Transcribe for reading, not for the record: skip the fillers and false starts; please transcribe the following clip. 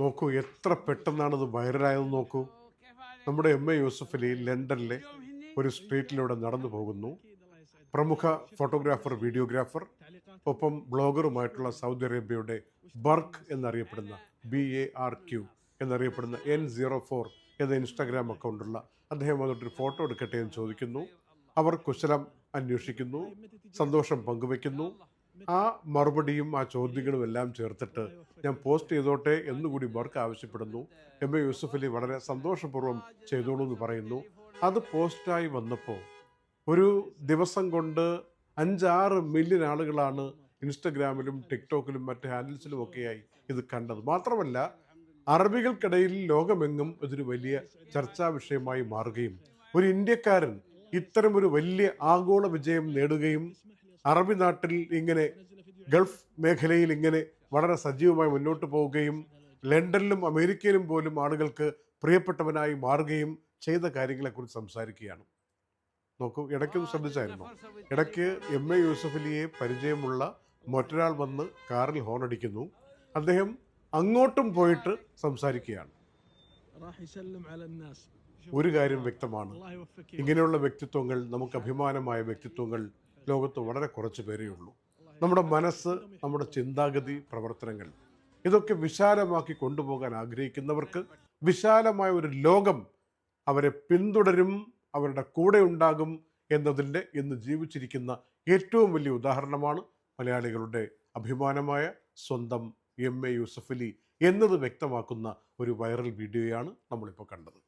നോക്കൂ എത്ര പെട്ടെന്നാണ് ഇത് വൈറലായെന്ന് നോക്കൂ. നമ്മുടെ എം എ യൂസഫ് അലി ലണ്ടനിലെ ഒരു സ്ട്രീറ്റിലൂടെ നടന്നു പോകുന്നു. പ്രമുഖ ഫോട്ടോഗ്രാഫർ, വീഡിയോഗ്രാഫർ, ഒപ്പം ബ്ലോഗറുമായിട്ടുള്ള സൗദി അറേബ്യയുടെ ബർക്ക് എന്നറിയപ്പെടുന്ന BARQ എന്നറിയപ്പെടുന്ന N04 എന്ന ഇൻസ്റ്റാഗ്രാം അക്കൗണ്ടുള്ള അദ്ദേഹം വന്നിട്ടൊരു ഫോട്ടോ എടുക്കട്ടെ എന്ന് ചോദിക്കുന്നു. അവർ കുശലം അന്വേഷിക്കുന്നു, സന്തോഷം പങ്കുവെക്കുന്നു. ആ മറുപടിയും ആ ചോദ്യങ്ങളും എല്ലാം ചേർത്തിട്ട് ഞാൻ പോസ്റ്റ് ചെയ്തോട്ടെ എന്നുകൂടി ബർക്ക് ആവശ്യപ്പെടുന്നു. എം എ യൂസഫ് അലി വളരെ സന്തോഷപൂർവ്വം ചെയ്തോളൂ എന്ന് പറയുന്നു. അത് പോസ്റ്റായി വന്നപ്പോൾ ഒരു ദിവസം കൊണ്ട് 5-6 മില്യൺ ആളുകളാണ് ഇൻസ്റ്റഗ്രാമിലും ടിക്ടോക്കിലും മറ്റ് ഹാൻഡിൽസിലും ഒക്കെയായി ഇത് കണ്ടത്. മാത്രമല്ല അറബികൾക്കിടയിൽ ലോകമെങ്ങും ഇതൊരു വലിയ ചർച്ചാ വിഷയമായി മാറുകയും ഒരു ഇന്ത്യക്കാരൻ ഇത്തരം ഒരു വലിയ ആഗോള വിജയം നേടുകയും അറബി നാട്ടിൽ ഇങ്ങനെ ഗൾഫ് മേഖലയിൽ ഇങ്ങനെ വളരെ സജീവമായി മുന്നോട്ട് പോവുകയും ലണ്ടനിലും അമേരിക്കയിലും പോലും ആളുകൾക്ക് പ്രിയപ്പെട്ടവനായി മാറുകയും ചെയ്ത കാര്യങ്ങളെക്കുറിച്ച് സംസാരിക്കുകയാണ്. നോക്കൂ, ഇടയ്ക്കൊന്ന് ശ്രദ്ധിച്ചായിരുന്നു. ഇടയ്ക്ക് എം എ യൂസഫ് അലിയെ പരിചയമുള്ള മറ്റൊരാൾ വന്ന് കാറിൽ ഹോൺ അടിക്കുന്നു. അദ്ദേഹം അങ്ങോട്ടും പോയിട്ട് സംസാരിക്കുകയാണ്. ഒരു കാര്യം വ്യക്തമാണ്, ഇങ്ങനെയുള്ള വ്യക്തിത്വങ്ങൾ, നമുക്ക് അഭിമാനമായ വ്യക്തിത്വങ്ങൾ ലോകത്ത് വളരെ കുറച്ച് പേരേ ഉള്ളൂ. നമ്മുടെ മനസ്സ്, നമ്മുടെ ചിന്താഗതി, പ്രവർത്തനങ്ങൾ ഇതൊക്കെ വിശാലമാക്കി കൊണ്ടുപോകാൻ ആഗ്രഹിക്കുന്നവർക്ക് വിശാലമായ ഒരു ലോകം അവരെ പിന്തുടരും, അവരുടെ കൂടെ ഉണ്ടാകും എന്നതിൻ്റെ ഇന്ന് ജീവിച്ചിരിക്കുന്ന ഏറ്റവും വലിയ ഉദാഹരണമാണ് മലയാളികളുടെ അഭിമാനമായ സ്വന്തം എം എ യൂസഫ് അലി എന്നത് വ്യക്തമാക്കുന്ന ഒരു വൈറൽ വീഡിയോയാണ് നമ്മളിപ്പോൾ കണ്ടത്.